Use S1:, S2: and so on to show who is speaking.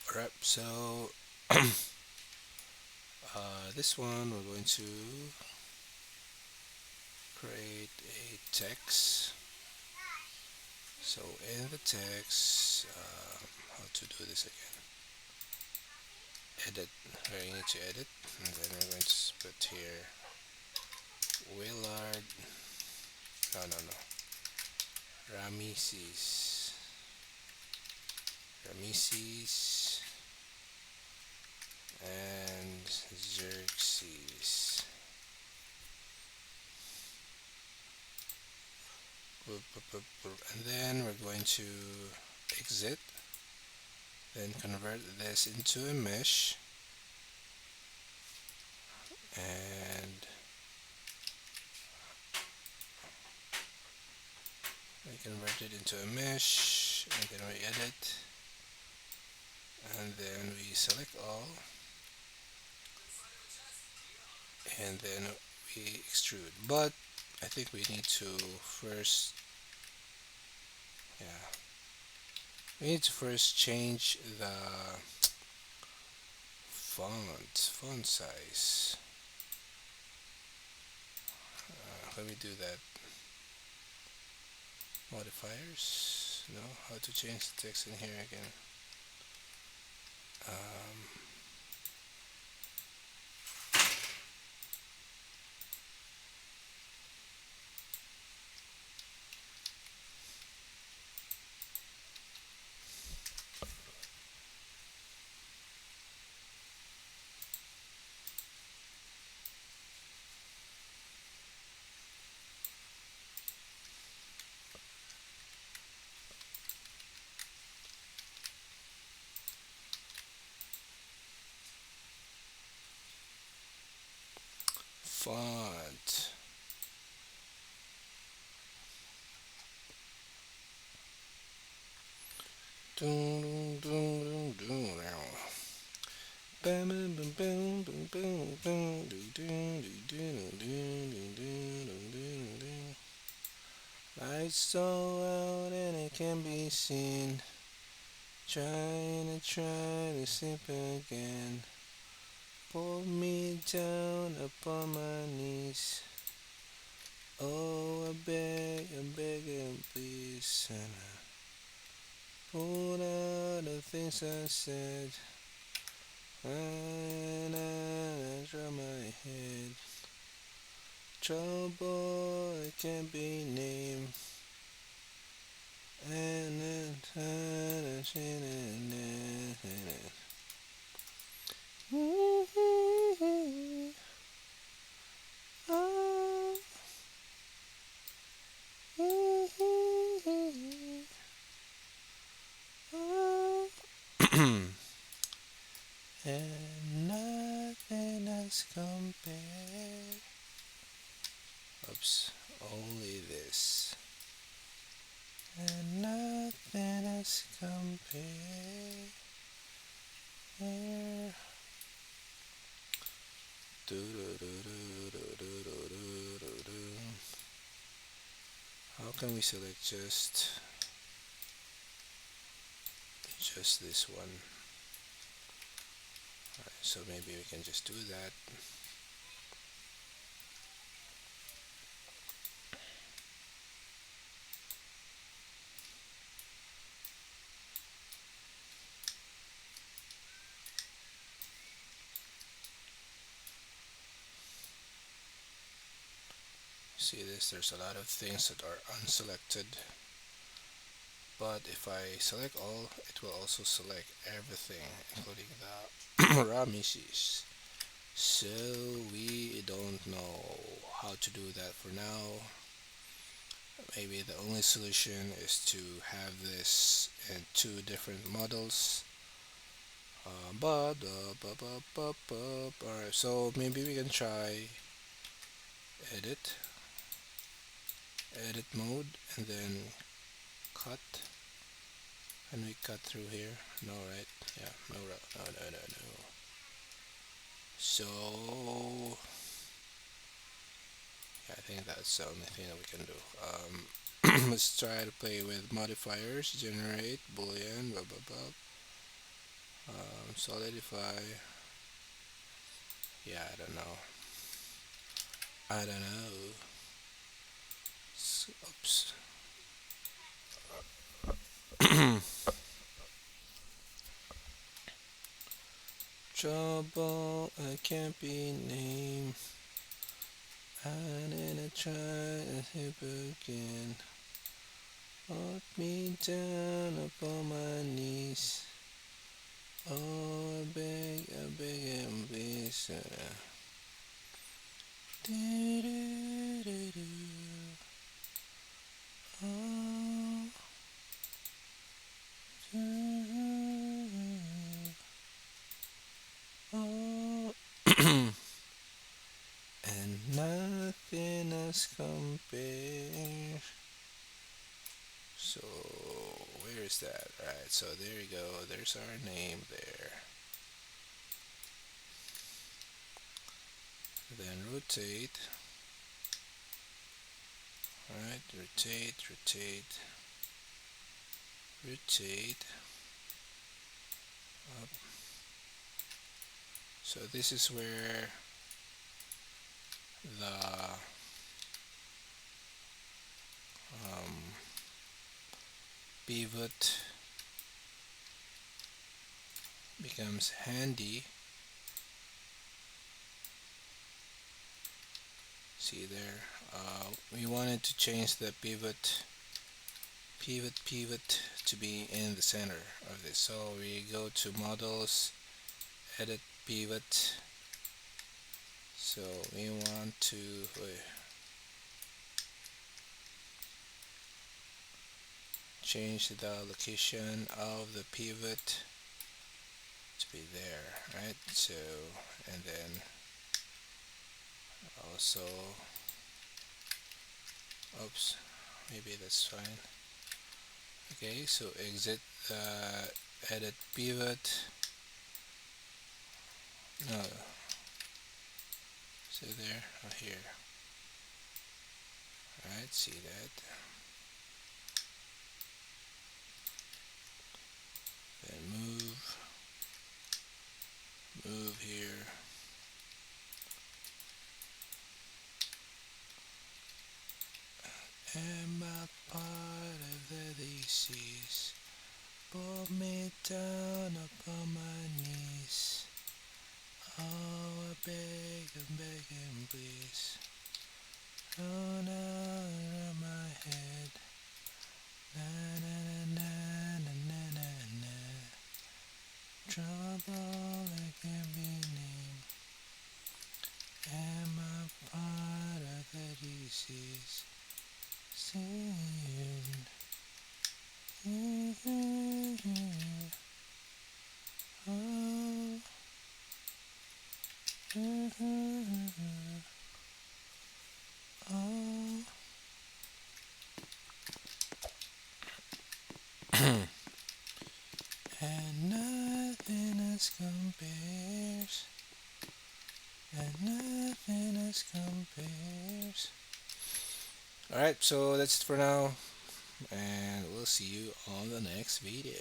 S1: Alright, so this one we're going to create a text. So in the text, how to do this again? Edit. We need to edit, and then we're going to put here Willard. No, no, no. Rameses. Rameses and Xerxes. And then we're going to exit, then convert this into a mesh, and we convert it into a mesh, and then we edit, and then we select all, and then we extrude. But I think we need to first, yeah, we need to first change the font size. Let me do that. Modifiers. No, how to change the text in here again. Um, Font. Dun, dun, dun, dun, dun. Bam, bam, bam, bam, bam, bam, bam, doo, doo, doo, doo, doo, doo, doo, doo, doo, doo. Lights so out and it can be seen. Try to sleep again. Pull me down upon my knees. Oh, I beg and please. And I pulled out the things I said. And I drop my head. Trouble it can't be named. And then and nothing else compared. Oops, only this. And nothing else compared. How can we select just this one? Alright, so maybe we can just do that. See this, there's a lot of things that are unselected, but if I select all, it will also select everything, including the raw mixes. So we don't know how to do that for now. Maybe the only solution is to have this in two different models. Alright, so maybe we can try edit, edit mode, and then cut. And we cut through here. No, right? Yeah, no, no, no, no, no. So, yeah, I think that's the only thing that we can do. Let's try to play with modifiers. Generate, boolean, blah blah blah. Solidify. Yeah, I don't know. I don't know. Oops. Trouble, I can't be named. I need to try and hip again. Hold me down upon my knees. Oh, I beg and please. Do-do-do-do. Oh, do-do-do. Oh. And nothing else compares. So, where is that? Alright, so there you go. There's our name there. Then rotate. Alright, rotate, rotate, rotate. Up. So this is where the um, pivot becomes handy. See there, we wanted to change the pivot to be in the center of this. So we go to models, edit pivot. So we want to change the location of the pivot to be there, right? So, and then also, oops, maybe that's fine. Okay, so exit edit pivot. No, so there, or here. Alright, see that. Then move here. Am I part of the disease? Pull me down upon my knees. Oh, I beg and please. Roll out of my head. Na na na na na na na na. Trouble I can't be named. Am I part of the disease? Soon. Oh. Oh. And nothing else compares. And nothing else compares. Alright, so that's it for now. And we'll see you on the next video.